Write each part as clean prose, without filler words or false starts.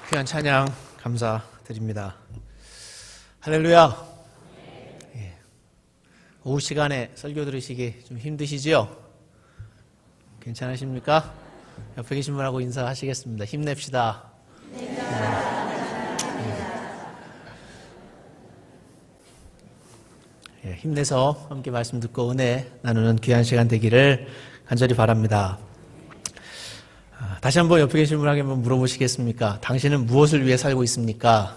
귀한 찬양 감사드립니다. 할렐루야. 오후 시간에 설교 들으시기 좀 힘드시죠? 괜찮으십니까? 옆에 계신 분하고 인사하시겠습니다. 힘냅시다. 힘내서 함께 말씀 듣고 은혜 나누는 귀한 시간 되기를 간절히 바랍니다. 다시 한번 옆에 계신 분에게 한번 물어보시겠습니까? 당신은 무엇을 위해 살고 있습니까?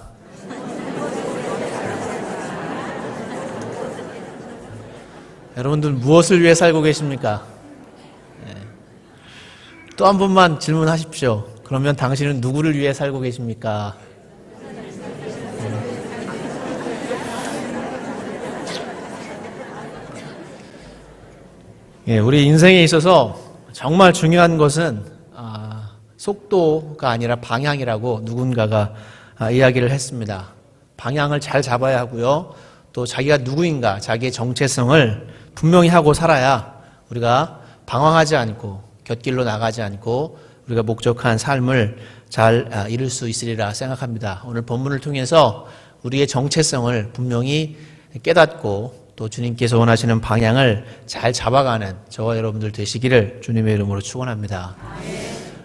여러분들 무엇을 위해 살고 계십니까? 또 한 번만 질문하십시오. 그러면 당신은 누구를 위해 살고 계십니까? 우리 인생에 있어서 정말 중요한 것은 속도가 아니라 방향이라고 누군가가 이야기를 했습니다. 방향을 잘 잡아야 하고요. 또 자기가 누구인가, 자기의 정체성을 분명히 하고 살아야 우리가 방황하지 않고 곁길로 나가지 않고 우리가 목적한 삶을 잘 이룰 수 있으리라 생각합니다. 오늘 본문을 통해서 우리의 정체성을 분명히 깨닫고 또 주님께서 원하시는 방향을 잘 잡아가는 저와 여러분들 되시기를 주님의 이름으로 축원합니다.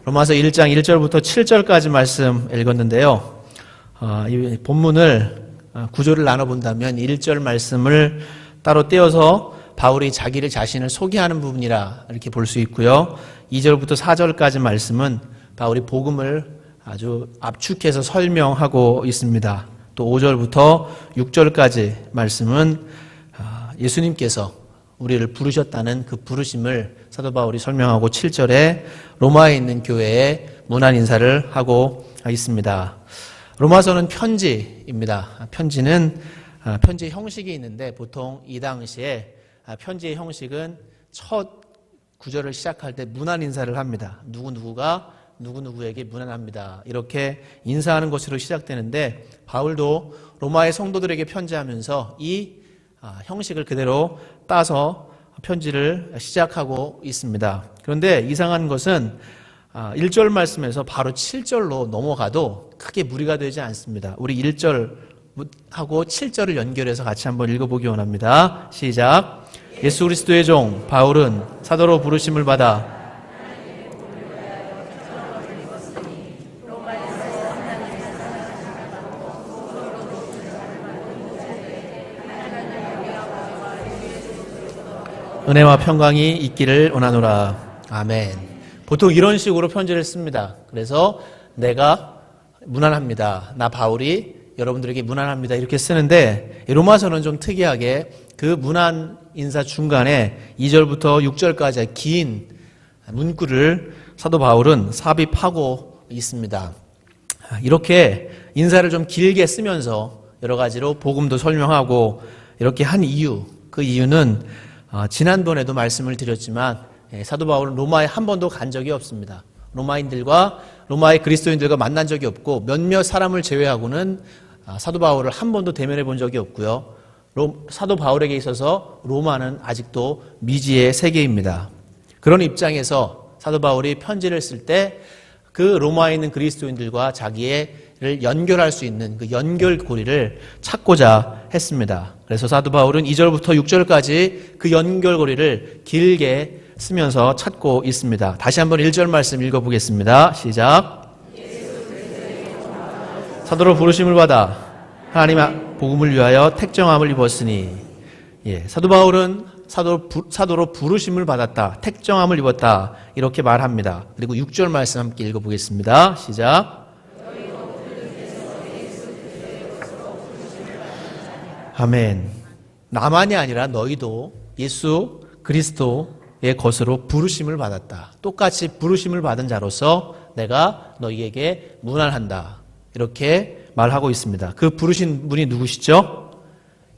로마서 1장 1절부터 7절까지 말씀 읽었는데요. 이 본문을 구조를 나눠본다면 1절 말씀을 따로 떼어서 바울이 자기를 자신을 소개하는 부분이라 이렇게 볼 수 있고요. 2절부터 4절까지 말씀은 바울이 복음을 아주 압축해서 설명하고 있습니다. 또 5절부터 6절까지 말씀은 예수님께서 우리를 부르셨다는 그 부르심을 사도 바울이 설명하고 7절에 로마에 있는 교회에 문안 인사를 하고 있습니다. 로마서는 편지입니다. 편지는 편지의 형식이 있는데 보통 이 당시에 편지의 형식은 첫 구절을 시작할 때 문안 인사를 합니다. 누구누구가 누구누구에게 문안합니다. 이렇게 인사하는 것으로 시작되는데 바울도 로마의 성도들에게 편지하면서 이 형식을 그대로 따서 편지를 시작하고 있습니다. 그런데 이상한 것은 1절 말씀에서 바로 7절로 넘어가도 크게 무리가 되지 않습니다. 우리 1절하고 7절을 연결해서 같이 한번 읽어보기 원합니다. 시작. 예수 그리스도의 종 바울은 사도로 부르심을 받아 은혜와 평강이 있기를 원하노라. 아멘. 보통 이런 식으로 편지를 씁니다. 그래서 내가 문안합니다. 나 바울이 여러분들에게 문안합니다. 이렇게 쓰는데 로마서는 좀 특이하게 그 문안 인사 중간에 2절부터 6절까지 긴 문구를 사도 바울은 삽입하고 있습니다. 이렇게 인사를 좀 길게 쓰면서 여러 가지로 복음도 설명하고 이렇게 한 이유, 그 이유는 지난번에도 말씀을 드렸지만 사도 바울은 로마에 한 번도 간 적이 없습니다. 로마의 그리스도인들과 만난 적이 없고 몇몇 사람을 제외하고는 사도 바울을 한 번도 대면해 본 적이 없고요. 사도 바울에게 있어서 로마는 아직도 미지의 세계입니다. 그런 입장에서 사도 바울이 편지를 쓸 때 그 로마에 있는 그리스도인들과 자기를 연결할 수 있는 그 연결고리를 찾고자 했습니다. 그래서 사도 바울은 2절부터 6절까지 그 연결고리를 길게 쓰면서 찾고 있습니다. 다시 한번 1절 말씀 읽어보겠습니다. 시작. 사도로 부르심을 받아 하나님의 복음을 위하여 택정함을 입었으니 사도 바울은 사도로 부르심을 받았다. 택정함을 입었다. 이렇게 말합니다. 그리고 6절 말씀 함께 읽어보겠습니다. 시작. 아멘. 나만이 아니라 너희도 예수 그리스도의 것으로 부르심을 받았다. 똑같이 부르심을 받은 자로서 내가 너희에게 문안한다. 이렇게 말하고 있습니다. 그 부르신 분이 누구시죠?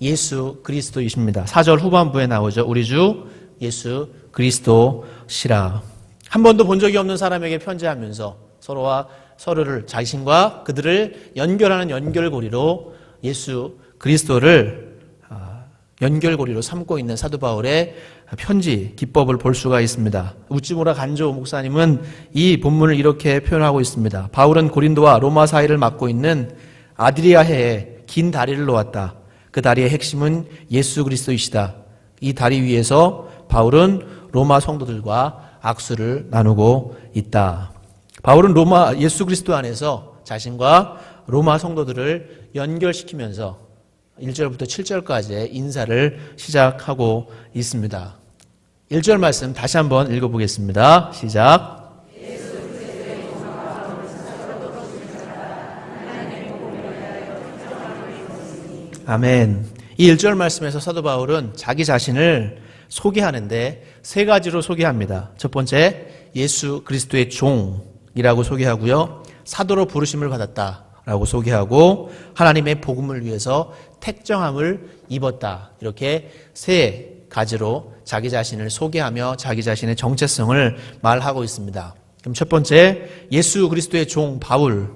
예수 그리스도이십니다. 4절 후반부에 나오죠. 우리 주 예수 그리스도시라. 한 번도 본 적이 없는 사람에게 편지하면서 서로를 자신과 그들을 연결하는 연결고리로 예수 그리스도를 연결고리로 삼고 있는 사도 바울의 편지 기법을 볼 수가 있습니다. 우찌무라 간조 목사님은 이 본문을 이렇게 표현하고 있습니다. 바울은 고린도와 로마 사이를 맡고 있는 아드리아해에 긴 다리를 놓았다. 그 다리의 핵심은 예수 그리스도이시다. 이 다리 위에서 바울은 로마 성도들과 악수를 나누고 있다. 바울은 예수 그리스도 안에서 자신과 로마 성도들을 연결시키면서 1절부터 7절까지의 인사를 시작하고 있습니다. 1절 말씀 다시 한번 읽어보겠습니다. 시작. 아멘. 이 1절 말씀에서 사도 바울은 자기 자신을 소개하는데 세 가지로 소개합니다. 첫 번째, 예수 그리스도의 종이라고 소개하고요. 사도로 부르심을 받았다라고 소개하고 하나님의 복음을 위해서 택정함을 입었다. 이렇게 세 가지로 자기 자신을 소개하며 자기 자신의 정체성을 말하고 있습니다. 그럼 첫 번째, 예수 그리스도의 종 바울.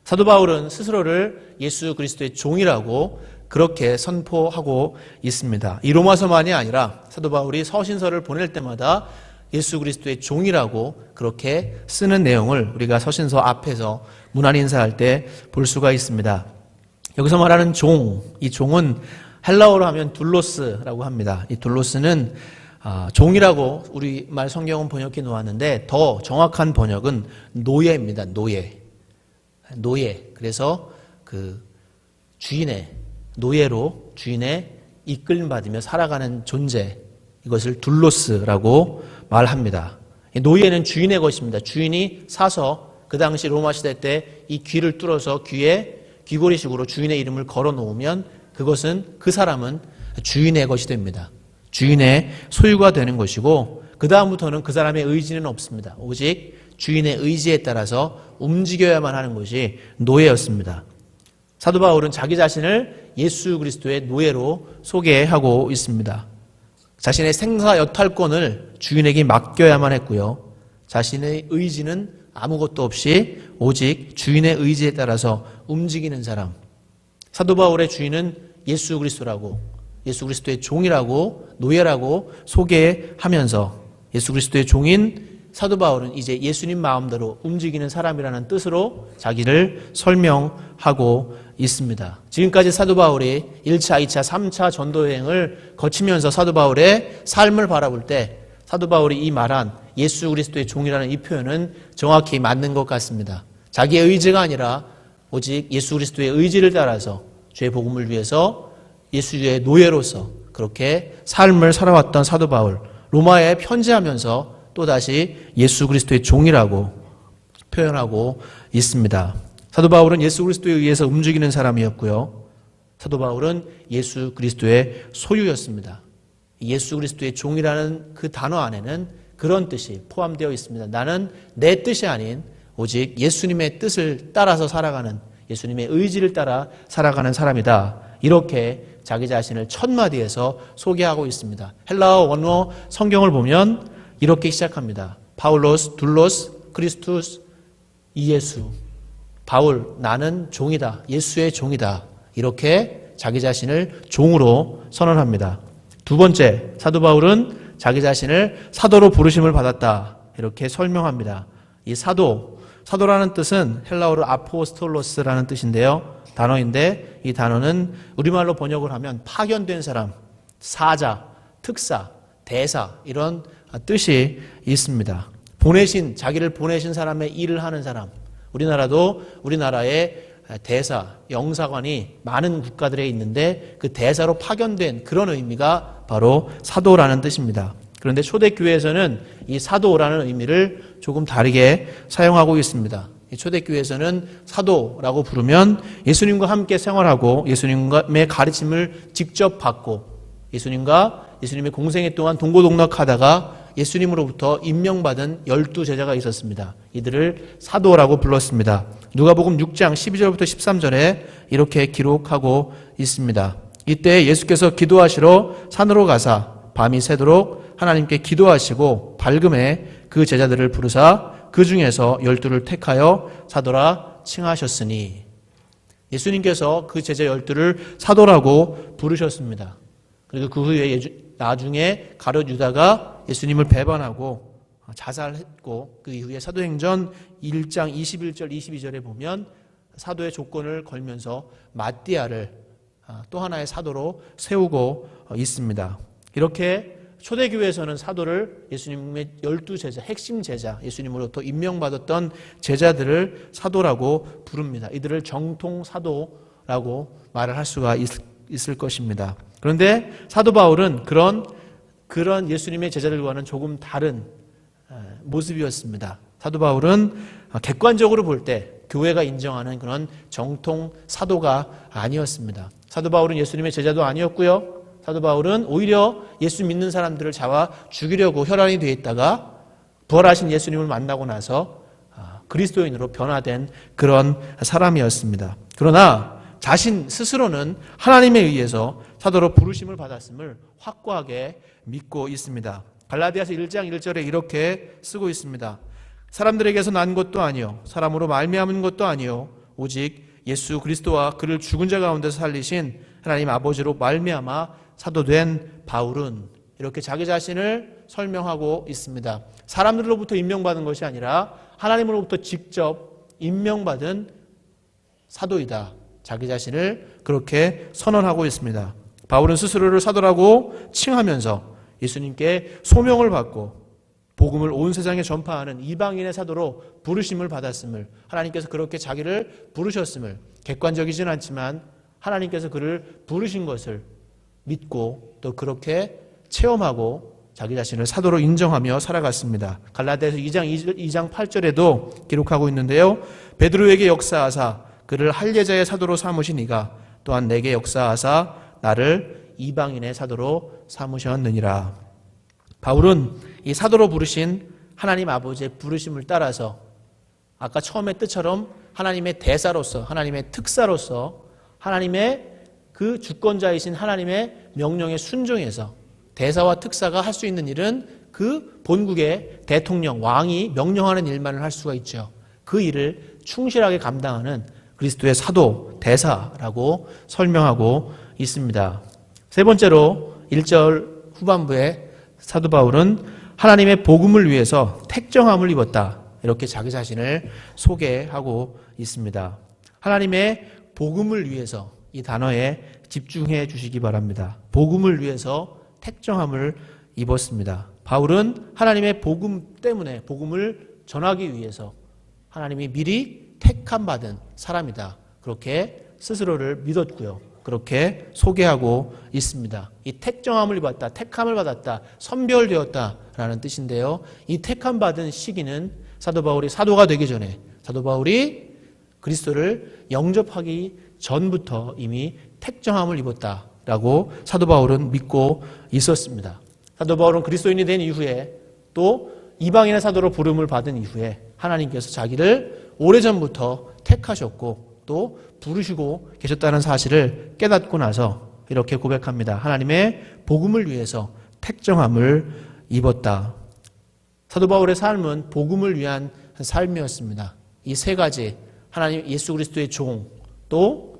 사도 바울은 스스로를 예수 그리스도의 종이라고 그렇게 선포하고 있습니다. 이 로마서만이 아니라 사도 바울이 서신서를 보낼 때마다 예수 그리스도의 종이라고 그렇게 쓰는 내용을 우리가 서신서 앞에서 문안 인사할 때 볼 수가 있습니다. 여기서 말하는 종, 이 종은 헬라어로 하면 둘로스라고 합니다. 이 둘로스는 종이라고 우리말 성경은 번역해 놓았는데 더 정확한 번역은 노예입니다. 노예. 그래서 그 노예로 주인의 이끌림 받으며 살아가는 존재, 이것을 둘로스라고 말합니다. 노예는 주인의 것입니다. 주인이 사서 그 당시 로마 시대 때 이 귀를 뚫어서 귀에 귀고리식으로 주인의 이름을 걸어 놓으면 그 사람은 주인의 것이 됩니다. 주인의 소유가 되는 것이고 그 다음부터는 그 사람의 의지는 없습니다. 오직 주인의 의지에 따라서 움직여야만 하는 것이 노예였습니다. 사도 바울은 자기 자신을 예수 그리스도의 노예로 소개하고 있습니다. 자신의 생사 여탈권을 주인에게 맡겨야만 했고요. 자신의 의지는 아무것도 없이 오직 주인의 의지에 따라서 움직이는 사람. 사도 바울의 주인은 예수 그리스도라고, 예수 그리스도의 종이라고, 노예라고 소개하면서 예수 그리스도의 종인 사도 바울은 이제 예수님 마음대로 움직이는 사람이라는 뜻으로 자기를 설명하고 있습니다. 지금까지 사도 바울이 1차, 2차, 3차 전도 여행을 거치면서 사도 바울의 삶을 바라볼 때 사도 바울이 이 말한 예수 그리스도의 종이라는 이 표현은 정확히 맞는 것 같습니다. 자기의 의지가 아니라 오직 예수 그리스도의 의지를 따라서 죄의 복음을 위해서 예수의 노예로서 그렇게 삶을 살아왔던 사도 바울, 로마에 편지하면서 또다시 예수 그리스도의 종이라고 표현하고 있습니다. 사도 바울은 예수 그리스도에 의해서 움직이는 사람이었고요. 사도 바울은 예수 그리스도의 소유였습니다. 예수 그리스도의 종이라는 그 단어 안에는 그런 뜻이 포함되어 있습니다. 나는 내 뜻이 아닌 오직 예수님의 뜻을 따라서 살아가는, 예수님의 의지를 따라 살아가는 사람이다. 이렇게 자기 자신을 첫 마디에서 소개하고 있습니다. 헬라어 원어 성경을 보면 이렇게 시작합니다. 파울로스, 둘로스, 크리스투스, 이예수. 바울, 나는 종이다. 예수의 종이다. 이렇게 자기 자신을 종으로 선언합니다. 두 번째, 사도 바울은 자기 자신을 사도로 부르심을 받았다. 이렇게 설명합니다. 이 사도라는 뜻은 헬라어로 아포스톨로스라는 뜻인데요. 단어인데 이 단어는 우리말로 번역을 하면 파견된 사람, 사자, 특사, 대사 이런 뜻이 있습니다. 자기를 보내신 사람의 일을 하는 사람. 우리나라의 대사, 영사관이 많은 국가들에 있는데 그 대사로 파견된 그런 의미가 바로 사도라는 뜻입니다. 그런데 초대교회에서는 이 사도라는 의미를 조금 다르게 사용하고 있습니다. 초대교회에서는 사도라고 부르면 예수님과 함께 생활하고 예수님의 가르침을 직접 받고 예수님의 공생애 동안 동고동락하다가 예수님으로부터 임명받은 12제자가 있었습니다. 이들을 사도라고 불렀습니다. 누가복음 6장 12절부터 13절에 이렇게 기록하고 있습니다. 이때 예수께서 기도하시러 산으로 가사 밤이 새도록 하나님께 기도하시고 밝음에 그 제자들을 부르사 그 중에서 12를 택하여 사도라 칭하셨으니 예수님께서 그 제자 12를 사도라고 부르셨습니다. 그리고 그 후에 나중에 가룟 유다가 예수님을 배반하고 자살했고, 그 이후에 사도행전 1장 21절 22절에 보면 사도의 조건을 걸면서 마띠아를 또 하나의 사도로 세우고 있습니다. 이렇게 초대교회에서는 사도를 예수님의 12제자, 핵심 제자, 예수님으로부터 임명받았던 제자들을 사도라고 부릅니다. 이들을 정통사도라고 말을 할 수가 있을 것입니다. 그런데 사도 바울은 그런 예수님의 제자들과는 조금 다른 모습이었습니다. 사도 바울은 객관적으로 볼 때 교회가 인정하는 그런 정통 사도가 아니었습니다. 사도 바울은 예수님의 제자도 아니었고요. 사도 바울은 오히려 예수 믿는 사람들을 잡아 죽이려고 혈안이 되어 있다가 부활하신 예수님을 만나고 나서 그리스도인으로 변화된 그런 사람이었습니다. 그러나 자신 스스로는 하나님에 의해서 사도로 부르심을 받았음을 확고하게 믿고 있습니다. 갈라디아서 1장 1절에 이렇게 쓰고 있습니다. 사람들에게서 난 것도 아니요 사람으로 말미암은 것도 아니요 오직 예수 그리스도와 그를 죽은 자 가운데서 살리신 하나님 아버지로 말미암아 사도된 바울은, 이렇게 자기 자신을 설명하고 있습니다. 사람들로부터 임명받은 것이 아니라 하나님으로부터 직접 임명받은 사도이다. 자기 자신을 그렇게 선언하고 있습니다. 바울은 스스로를 사도라고 칭하면서 예수님께 소명을 받고 복음을 온 세상에 전파하는 이방인의 사도로 부르심을 받았음을, 하나님께서 그렇게 자기를 부르셨음을, 객관적이진 않지만 하나님께서 그를 부르신 것을 믿고 또 그렇게 체험하고 자기 자신을 사도로 인정하며 살아갔습니다. 갈라디아서 2장 8절에도 기록하고 있는데요. 베드로에게 역사하사 그를 할례자의 사도로 삼으신 이가 또한 내게 역사하사 나를 이방인의 사도로 삼으셨느니라. 바울은 이 사도로 부르신 하나님 아버지의 부르심을 따라서 아까 처음의 뜻처럼 하나님의 대사로서, 하나님의 특사로서, 하나님의 그 주권자이신 하나님의 명령에 순종해서, 대사와 특사가 할 수 있는 일은 그 본국의 대통령, 왕이 명령하는 일만을 할 수가 있죠. 그 일을 충실하게 감당하는 그리스도의 사도, 대사라고 설명하고 있습니다. 세 번째로 1절 후반부에 사도 바울은 하나님의 복음을 위해서 택정함을 입었다. 이렇게 자기 자신을 소개하고 있습니다. 하나님의 복음을 위해서, 이 단어에 집중해 주시기 바랍니다. 복음을 위해서 택정함을 입었습니다. 바울은 하나님의 복음 때문에, 복음을 전하기 위해서 하나님이 미리 택함 받은 사람이다. 그렇게 스스로를 믿었고요. 그렇게 소개하고 있습니다. 이 택정함을 입었다, 택함을 받았다, 선별되었다라는 뜻인데요. 이 택함 받은 시기는 사도 바울이 사도가 되기 전에, 사도 바울이 그리스도를 영접하기 전부터 이미 택정함을 입었다라고 사도 바울은 믿고 있었습니다. 사도 바울은 그리스도인이 된 이후에 또 이방인의 사도로 부름을 받은 이후에 하나님께서 자기를 오래전부터 택하셨고 또 부르시고 계셨다는 사실을 깨닫고 나서 이렇게 고백합니다. 하나님의 복음을 위해서 택정함을 입었다. 사도 바울의 삶은 복음을 위한 삶이었습니다. 이 세 가지, 하나님 예수 그리스도의 종, 또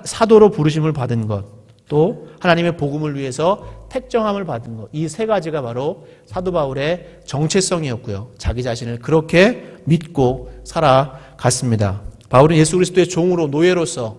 사도로 부르심을 받은 것, 또 하나님의 복음을 위해서 택정함을 받은 것, 이 세 가지가 바로 사도 바울의 정체성이었고요. 자기 자신을 그렇게 믿고 살아갔습니다. 바울은 예수 그리스도의 종으로, 노예로서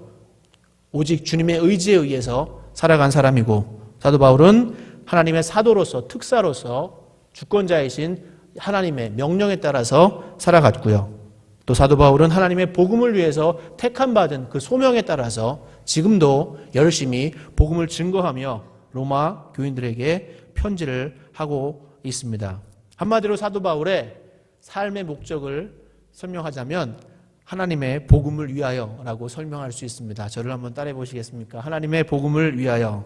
오직 주님의 의지에 의해서 살아간 사람이고, 사도 바울은 하나님의 사도로서, 특사로서 주권자이신 하나님의 명령에 따라서 살아갔고요. 또 사도 바울은 하나님의 복음을 위해서 택함 받은 그 소명에 따라서 지금도 열심히 복음을 증거하며 로마 교인들에게 편지를 하고 있습니다. 한마디로 사도 바울의 삶의 목적을 설명하자면 하나님의 복음을 위하여라고 설명할 수 있습니다. 저를 한번 따라해 보시겠습니까? 하나님의 복음을 위하여.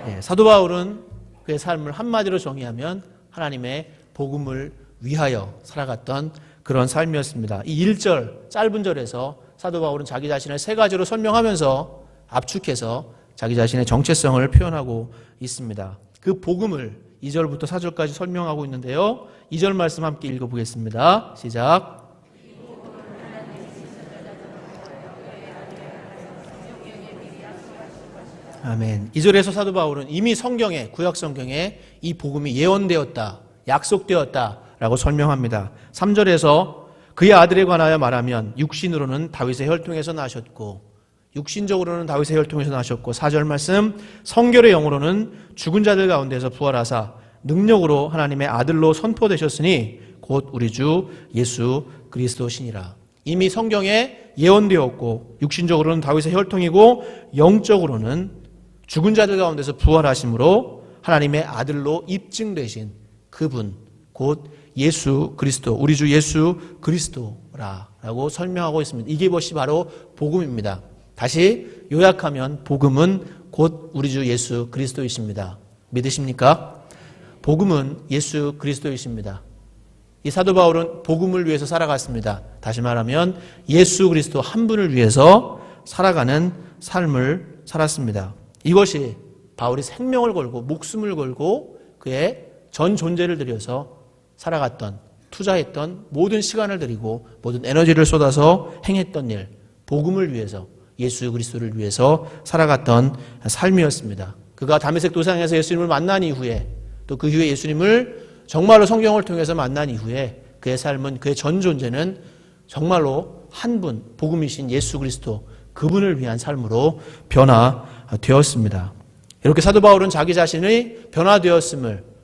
네, 사도 바울은 그의 삶을 한마디로 정의하면 하나님의 복음을 위하여 살아갔던 그런 삶이었습니다. 이 1절, 짧은 절에서 사도 바울은 자기 자신을 세 가지로 설명하면서 압축해서 자기 자신의 정체성을 표현하고 있습니다. 그 복음을 2절부터 4절까지 설명하고 있는데요. 2절 말씀 함께 읽어보겠습니다. 시작. 아멘. 2절에서 사도 바울은 이미 성경에, 구약 성경에 이 복음이 예언되었다, 약속되었다라고 설명합니다. 3절에서 그의 아들에 관하여 말하면 육신으로는 다윗의 혈통에서 나셨고, 육신적으로는 다윗의 혈통에서 나셨고, 4절 말씀 성결의 영으로는 죽은 자들 가운데서 부활하사 능력으로 하나님의 아들로 선포되셨으니 곧 우리 주 예수 그리스도시니라. 이미 성경에 예언되었고, 육신적으로는 다윗의 혈통이고 영적으로는 죽은 자들 가운데서 부활하심으로 하나님의 아들로 입증되신 그분, 곧 예수 그리스도, 우리 주 예수 그리스도라고 설명하고 있습니다. 이게 바로 복음입니다. 다시 요약하면 복음은 곧 우리 주 예수 그리스도이십니다. 믿으십니까? 복음은 예수 그리스도이십니다. 이 사도 바울은 복음을 위해서 살아갔습니다. 다시 말하면 예수 그리스도 한 분을 위해서 살아가는 삶을 살았습니다. 이것이 바울이 생명을 걸고 목숨을 걸고 그의 전 존재를 들여서 살아갔던, 투자했던, 모든 시간을 들이고 모든 에너지를 쏟아서 행했던 일, 복음을 위해서, 예수 그리스도를 위해서 살아갔던 삶이었습니다. 그가 다메섹 도상에서 예수님을 만난 이후에, 또 그 이후에 예수님을 정말로 성경을 통해서 만난 이후에 그의 삶은, 그의 전 존재는 정말로 한 분, 복음이신 예수 그리스도, 그분을 위한 삶으로 변화되었습니다. 이렇게 사도 바울은 자기 자신의 변화되었음을,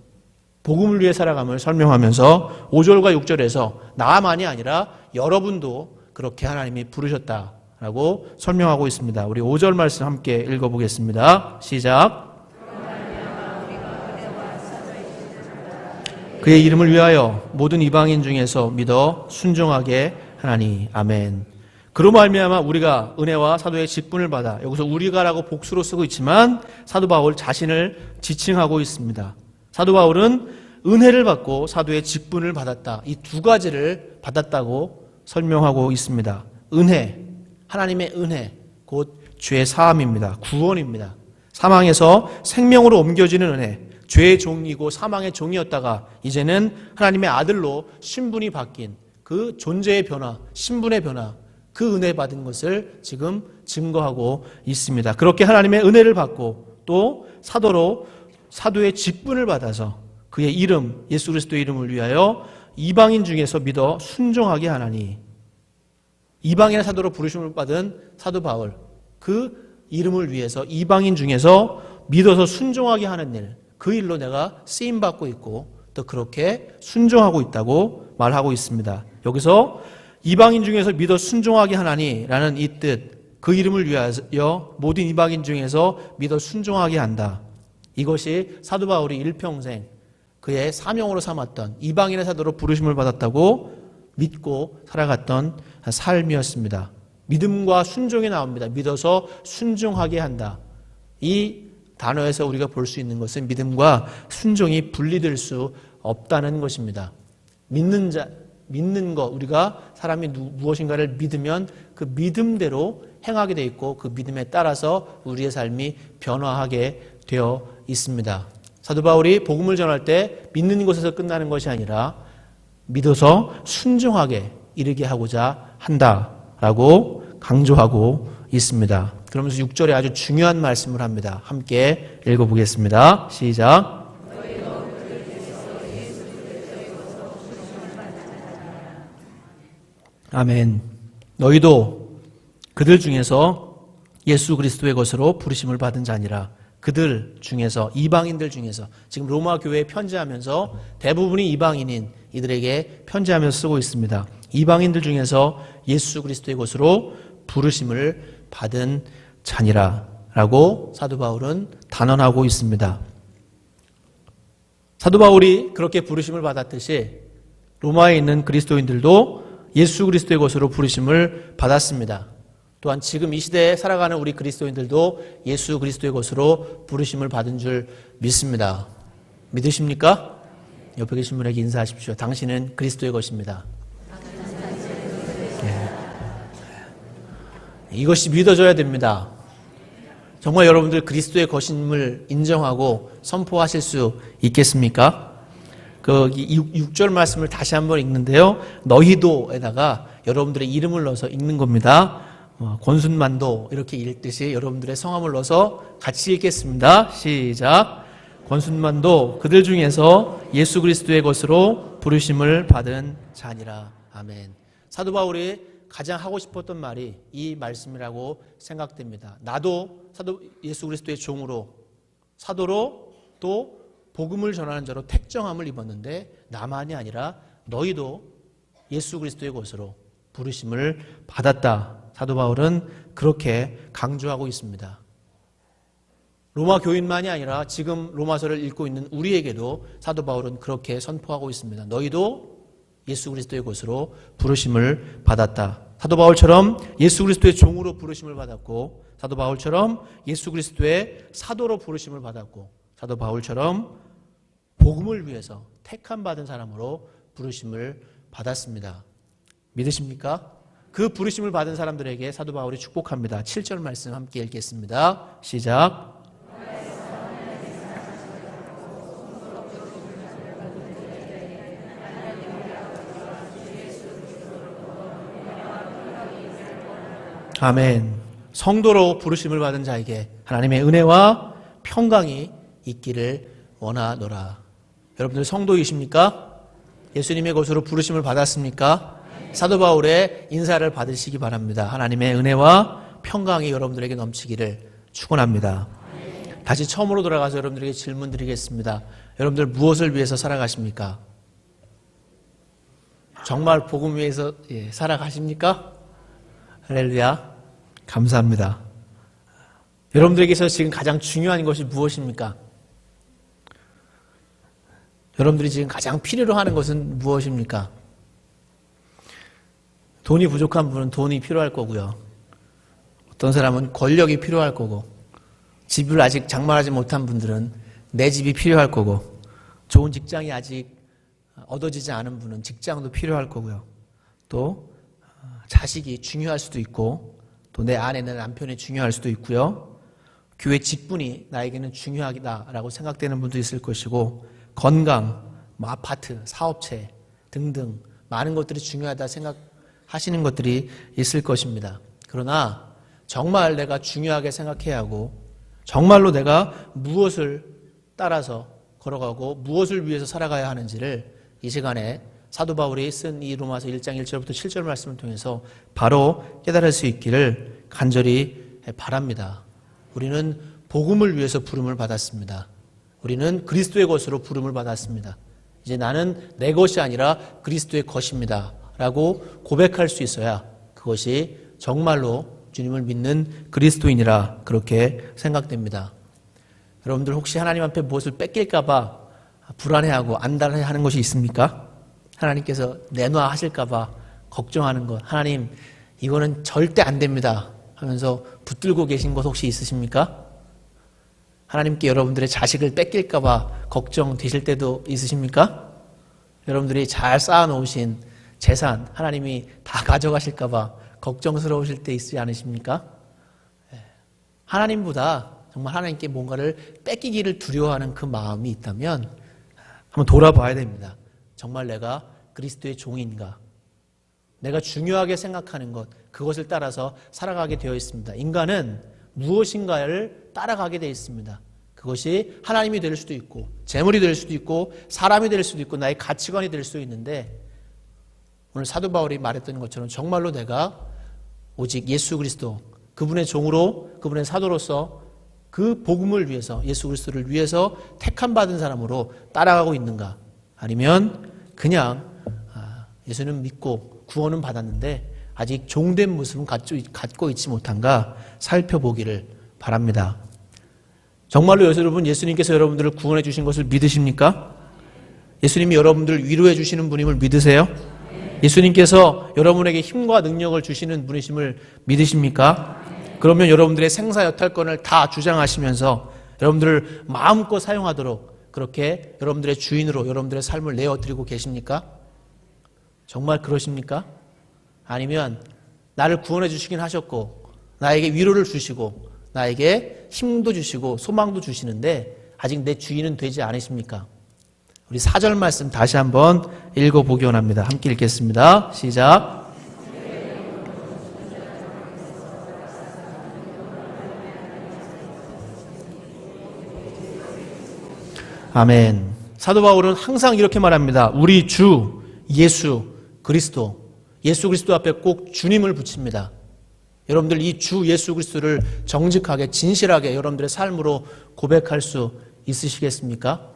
복음을 위해 살아감을 설명하면서 5절과 6절에서 나만이 아니라 여러분도 그렇게 하나님이 부르셨다라고 설명하고 있습니다. 우리 5절 말씀 함께 읽어보겠습니다. 시작. 그의 이름을 위하여 모든 이방인 중에서 믿어 순종하게 하나니. 아멘. 그로 말미암아 우리가 은혜와 사도의 직분을 받아, 여기서 우리가라고 복수로 쓰고 있지만 사도 바울 자신을 지칭하고 있습니다. 사도 바울은 은혜를 받고 사도의 직분을 받았다, 이 두 가지를 받았다고 설명하고 있습니다. 은혜, 하나님의 은혜, 곧 죄의 사함입니다. 구원입니다. 사망에서 생명으로 옮겨지는 은혜, 죄의 종이고 사망의 종이었다가 이제는 하나님의 아들로 신분이 바뀐 그 존재의 변화, 신분의 변화, 그 은혜 받은 것을 지금 증거하고 있습니다. 그렇게 하나님의 은혜를 받고 또 사도의 직분을 받아서 그의 이름, 예수 그리스도의 이름을 위하여 이방인 중에서 믿어 순종하게 하나니. 이방인의 사도로 부르심을 받은 사도 바울, 그 이름을 위해서 이방인 중에서 믿어서 순종하게 하는 일, 그 일로 내가 쓰임받고 있고 또 그렇게 순종하고 있다고 말하고 있습니다. 여기서 이방인 중에서 믿어 순종하게 하나니라는 이 뜻, 그 이름을 위하여 모든 이방인 중에서 믿어 순종하게 한다. 이것이 사도 바울이 일평생 그의 사명으로 삼았던, 이방인의 사도로 부르심을 받았다고 믿고 살아갔던 삶이었습니다. 믿음과 순종이 나옵니다. 믿어서 순종하게 한다. 이 단어에서 우리가 볼 수 있는 것은 믿음과 순종이 분리될 수 없다는 것입니다. 믿는 것, 우리가 사람이 무엇인가를 믿으면 그 믿음대로 행하게 돼 있고 그 믿음에 따라서 우리의 삶이 변화하게 되어 있습니다. 사도 바울이 복음을 전할 때 믿는 것에서 끝나는 것이 아니라 믿어서 순종하게 이르게 하고자 한다라고 강조하고 있습니다. 그러면서 6절에 아주 중요한 말씀을 합니다. 함께 읽어보겠습니다. 시작. 아멘. 너희도 그들 중에서 예수 그리스도의 것으로 부르심을 받은 자니라. 그들 중에서, 이방인들 중에서, 지금 로마 교회에 편지하면서 대부분이 이방인인 이들에게 편지하면서 쓰고 있습니다. 이방인들 중에서 예수 그리스도의 것으로 부르심을 받은 자니라 라고 사도 바울은 단언하고 있습니다. 사도 바울이 그렇게 부르심을 받았듯이 로마에 있는 그리스도인들도 예수 그리스도의 것으로 부르심을 받았습니다. 또한 지금 이 시대에 살아가는 우리 그리스도인들도 예수 그리스도의 것으로 부르심을 받은 줄 믿습니다. 믿으십니까? 옆에 계신 분에게 인사하십시오. 당신은 그리스도의 것입니다. 이것이 믿어져야 됩니다. 정말 여러분들 그리스도의 것임을 인정하고 선포하실 수 있겠습니까? 그 6절 말씀을 다시 한번 읽는데요. 너희도에다가 여러분들의 이름을 넣어서 읽는 겁니다. 권순만도 이렇게 읽듯이 여러분들의 성함을 넣어서 같이 읽겠습니다. 시작. 권순만도 그들 중에서 예수 그리스도의 것으로 부르심을 받은 자니라. 아멘. 사도 바울이 가장 하고 싶었던 말이 이 말씀이라고 생각됩니다. 나도 예수 그리스도의 종으로, 사도로, 또 복음을 전하는 자로 택정함을 입었는데 나만이 아니라 너희도 예수 그리스도의 것으로 부르심을 받았다. 사도 바울은 그렇게 강조하고 있습니다. 로마 교인만이 아니라 지금 로마서를 읽고 있는 우리에게도 사도 바울은 그렇게 선포하고 있습니다. 너희도 예수 그리스도의 것으로 부르심을 받았다. 사도 바울처럼 예수 그리스도의 종으로 부르심을 받았고, 사도 바울처럼 예수 그리스도의 사도로 부르심을 받았고, 사도 바울처럼 복음을 위해서 택함 받은 사람으로 부르심을 받았습니다. 믿으십니까? 그 부르심을 받은 사람들에게 사도 바울이 축복합니다. 7절 말씀 함께 읽겠습니다. 시작. 아멘. 성도로 부르심을 받은 자에게 하나님의 은혜와 평강이 있기를 원하노라. 여러분들 성도이십니까? 예수님의 것으로 부르심을 받았습니까? 사도 바울의 인사를 받으시기 바랍니다. 하나님의 은혜와 평강이 여러분들에게 넘치기를 축원합니다. 다시 처음으로 돌아가서 여러분들에게 질문 드리겠습니다. 여러분들 무엇을 위해서 살아가십니까? 정말 복음 위해서 살아가십니까? 할렐루야. 감사합니다. 여러분들에게서 지금 가장 중요한 것이 무엇입니까? 여러분들이 지금 가장 필요로 하는 것은 무엇입니까? 돈이 부족한 분은 돈이 필요할 거고요. 어떤 사람은 권력이 필요할 거고, 집을 아직 장만하지 못한 분들은 내 집이 필요할 거고, 좋은 직장이 아직 얻어지지 않은 분은 직장도 필요할 거고요. 또 자식이 중요할 수도 있고, 또 내 아내는 남편이 중요할 수도 있고요. 교회 직분이 나에게는 중요하다라고 생각되는 분도 있을 것이고, 건강, 아파트, 사업체 등등 많은 것들이 중요하다 생각하시는 것들이 있을 것입니다. 그러나 정말 내가 중요하게 생각해야 하고, 정말로 내가 무엇을 따라서 걸어가고 무엇을 위해서 살아가야 하는지를 이 시간에 사도 바울이 쓴 이 로마서 1장 1절부터 7절 말씀을 통해서 바로 깨달을 수 있기를 간절히 바랍니다. 우리는 복음을 위해서 부름을 받았습니다. 우리는 그리스도의 것으로 부름을 받았습니다. 이제 나는 내 것이 아니라 그리스도의 것입니다 라고 고백할 수 있어야 그것이 정말로 주님을 믿는 그리스도인이라 그렇게 생각됩니다. 여러분들 혹시 하나님 앞에 무엇을 뺏길까 봐 불안해하고 안달해하는 것이 있습니까? 하나님께서 내놔 하실까 봐 걱정하는 것, 하나님 이거는 절대 안 됩니다 하면서 붙들고 계신 것 혹시 있으십니까? 하나님께 여러분들의 자식을 뺏길까 봐 걱정되실 때도 있으십니까? 여러분들이 잘 쌓아놓으신 재산 하나님이 다 가져가실까 봐 걱정스러우실 때 있지 않으십니까? 하나님보다 정말 하나님께 뭔가를 뺏기기를 두려워하는 그 마음이 있다면 한번 돌아봐야 됩니다. 정말 내가 그리스도의 종인가? 내가 중요하게 생각하는 것, 그것을 따라서 살아가게 되어 있습니다. 인간은 무엇인가를 따라가게 되어 있습니다. 그것이 하나님이 될 수도 있고, 재물이 될 수도 있고, 사람이 될 수도 있고, 나의 가치관이 될 수도 있는데, 오늘 사도 바울이 말했던 것처럼 정말로 내가 오직 예수 그리스도, 그분의 종으로, 그분의 사도로서 그 복음을 위해서, 예수 그리스도를 위해서 택함 받은 사람으로 따라가고 있는가? 아니면 그냥 예수는 믿고 구원은 받았는데 아직 종된 모습은 갖고 있지 못한가 살펴보기를 바랍니다. 정말로 여러분, 예수님께서 여러분들을 구원해 주신 것을 믿으십니까? 예수님이 여러분들을 위로해 주시는 분임을 믿으세요? 예수님께서 여러분에게 힘과 능력을 주시는 분이심을 믿으십니까? 그러면 여러분들의 생사여탈권을 다 주장하시면서 여러분들을 마음껏 사용하도록 그렇게 여러분들의 주인으로 여러분들의 삶을 내어드리고 계십니까? 정말 그러십니까? 아니면 나를 구원해 주시긴 하셨고 나에게 위로를 주시고 나에게 힘도 주시고 소망도 주시는데 아직 내 주인은 되지 않으십니까? 우리 4절 말씀 다시 한번 읽어보기 원합니다. 함께 읽겠습니다. 시작. 아멘. 사도 바울은 항상 이렇게 말합니다. 우리 주 예수 그리스도, 예수 그리스도 앞에 꼭 주님을 붙입니다. 여러분들 이 주 예수 그리스도를 정직하게 진실하게 여러분들의 삶으로 고백할 수 있으시겠습니까?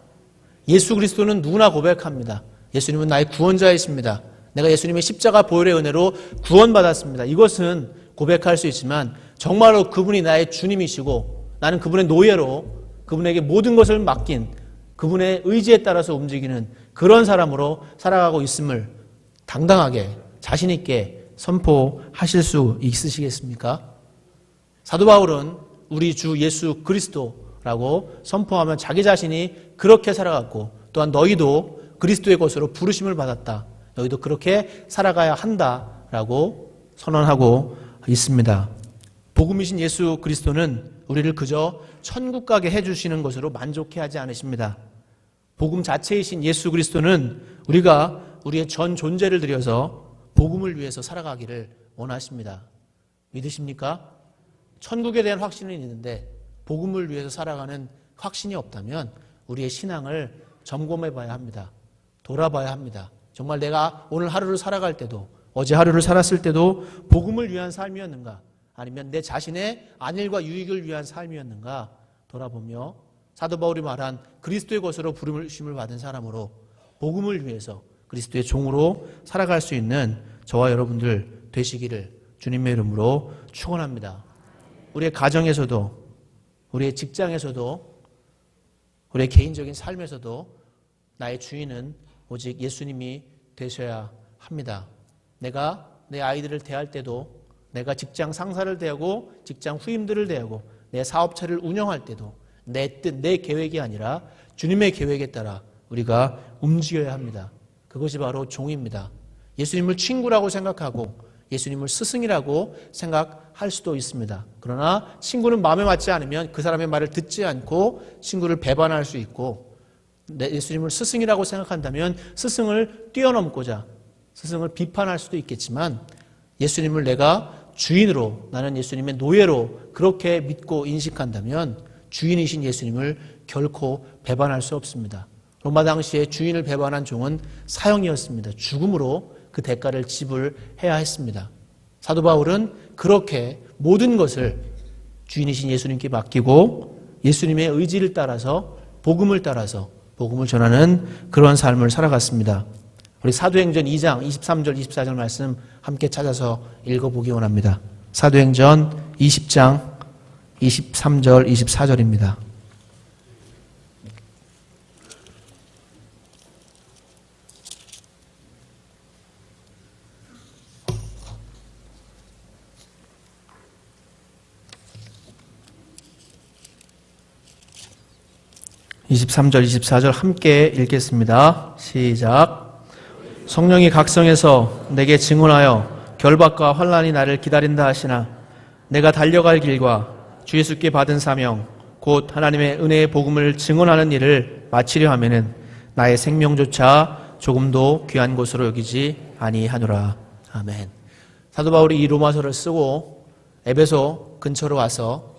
예수 그리스도는 누구나 고백합니다. 예수님은 나의 구원자이십니다. 내가 예수님의 십자가 보혈의 은혜로 구원받았습니다. 이것은 고백할 수 있지만 정말로 그분이 나의 주님이시고 나는 그분의 노예로 그분에게 모든 것을 맡긴 그분의 의지에 따라서 움직이는 그런 사람으로 살아가고 있음을 당당하게 자신 있게 선포하실 수 있으시겠습니까? 사도 바울은 우리 주 예수 그리스도라고 선포하면 자기 자신이 그렇게 살아갔고 또한 너희도 그리스도의 것으로 부르심을 받았다. 너희도 그렇게 살아가야 한다라고 선언하고 있습니다. 복음이신 예수 그리스도는 우리를 그저 천국 가게 해주시는 것으로 만족해하지 않으십니다. 복음 자체이신 예수 그리스도는 우리가 우리의 전 존재를 들여서 복음을 위해서 살아가기를 원하십니다. 믿으십니까? 천국에 대한 확신은 있는데 복음을 위해서 살아가는 확신이 없다면 우리의 신앙을 점검해 봐야 합니다. 돌아봐야 합니다. 정말 내가 오늘 하루를 살아갈 때도 어제 하루를 살았을 때도 복음을 위한 삶이었는가 아니면 내 자신의 안일과 유익을 위한 삶이었는가 돌아보며 사도 바울이 말한 그리스도의 것으로 부르심을 받은 사람으로 복음을 위해서 그리스도의 종으로 살아갈 수 있는 저와 여러분들 되시기를 주님의 이름으로 축원합니다. 우리의 가정에서도 우리의 직장에서도 우리의 개인적인 삶에서도 나의 주인은 오직 예수님이 되셔야 합니다. 내가 내 아이들을 대할 때도 내가 직장 상사를 대하고 직장 후임들을 대하고 내 사업체를 운영할 때도 내 뜻, 내 계획이 아니라 주님의 계획에 따라 우리가 움직여야 합니다. 그것이 바로 종입니다. 예수님을 친구라고 생각하고 예수님을 스승이라고 생각할 수도 있습니다. 그러나 친구는 마음에 맞지 않으면 그 사람의 말을 듣지 않고 친구를 배반할 수 있고 예수님을 스승이라고 생각한다면 스승을 뛰어넘고자 스승을 비판할 수도 있겠지만 예수님을 내가 주인으로 나는 예수님의 노예로 그렇게 믿고 인식한다면 주인이신 예수님을 결코 배반할 수 없습니다. 로마 당시에 주인을 배반한 종은 사형이었습니다. 죽음으로 그 대가를 지불해야 했습니다. 사도 바울은 그렇게 모든 것을 주인이신 예수님께 맡기고 예수님의 의지를 따라서 복음을 전하는 그런 삶을 살아갔습니다. 우리 사도행전 2장 23절 24절 말씀 함께 찾아서 읽어보기 원합니다. 사도행전 20장 23절 24절입니다. (23절) (24절) 함께 읽겠습니다. 시작. 성령이 각성해서 내게 증언하여 결박과 환난이 나를 기다린다 하시나 내가 달려갈 길과 주 예수께 받은 사명 곧 하나님의 은혜의 복음을 증언하는 일을 마치려 하면은 나의 생명조차 조금도 귀한 것으로 여기지 아니하노라. 아멘. 사도 바울이 이 로마서를 쓰고 에베소 근처로 와서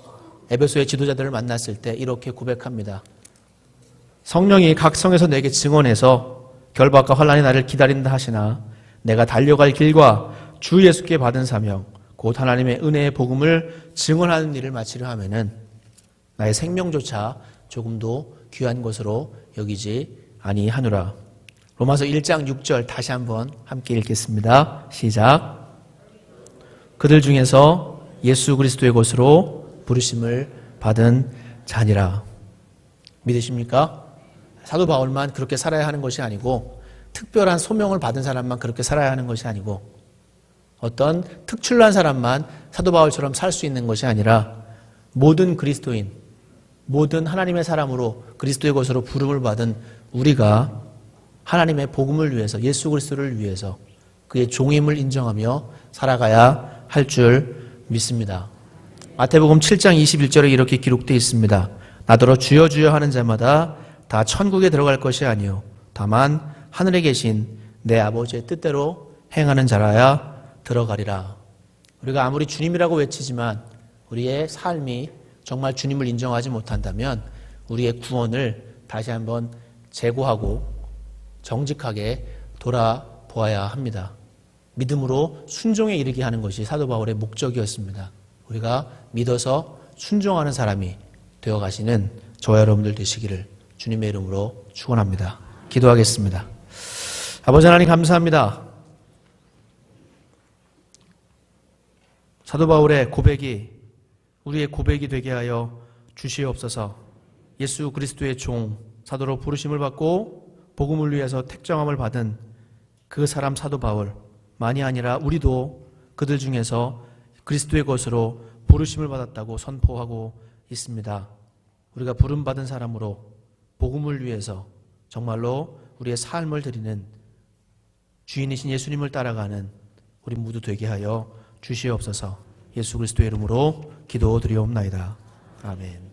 에베소의 지도자들을 만났을 때 이렇게 고백합니다. 성령이 각성해서 내게 증언해서 결박과 환난이 나를 기다린다 하시나 내가 달려갈 길과 주 예수께 받은 사명 곧 하나님의 은혜의 복음을 증언하는 일을 마치려 하면은 나의 생명조차 조금도 귀한 것으로 여기지 아니하노라. 로마서 1장 6절 다시 한번 함께 읽겠습니다. 시작. 그들 중에서 예수 그리스도의 것으로 부르심을 받은 자니라. 믿으십니까? 사도 바울만 그렇게 살아야 하는 것이 아니고 특별한 소명을 받은 사람만 그렇게 살아야 하는 것이 아니고 어떤 특출난 사람만 사도 바울처럼 살 수 있는 것이 아니라 모든 그리스도인, 모든 하나님의 사람으로 그리스도의 것으로 부름을 받은 우리가 하나님의 복음을 위해서 예수 그리스도를 위해서 그의 종임을 인정하며 살아가야 할 줄 믿습니다. 마태복음 7장 21절에 이렇게 기록되어 있습니다. 나더러 주여 주여 하는 자마다 다 천국에 들어갈 것이 아니요 다만 하늘에 계신 내 아버지의 뜻대로 행하는 자라야 들어가리라. 우리가 아무리 주님이라고 외치지만 우리의 삶이 정말 주님을 인정하지 못한다면 우리의 구원을 다시 한번 재고하고 정직하게 돌아보아야 합니다. 믿음으로 순종에 이르게 하는 것이 사도 바울의 목적이었습니다. 우리가 믿어서 순종하는 사람이 되어가시는 저와 여러분들 되시기를 주님의 이름으로 축원합니다. 기도하겠습니다. 아버지 하나님 감사합니다. 사도 바울의 고백이 우리의 고백이 되게 하여 주시옵소서. 예수 그리스도의 종 사도로 부르심을 받고 복음을 위해서 택정함을 받은 그 사람 사도 바울만이 아니라 우리도 그들 중에서 그리스도의 것으로 부르심을 받았다고 선포하고 있습니다. 우리가 부름받은 사람으로 복음을 위해서 정말로 우리의 삶을 드리는 주인이신 예수님을 따라가는 우리 모두 되게 하여 주시옵소서. 예수 그리스도의 이름으로 기도드리옵나이다. 아멘.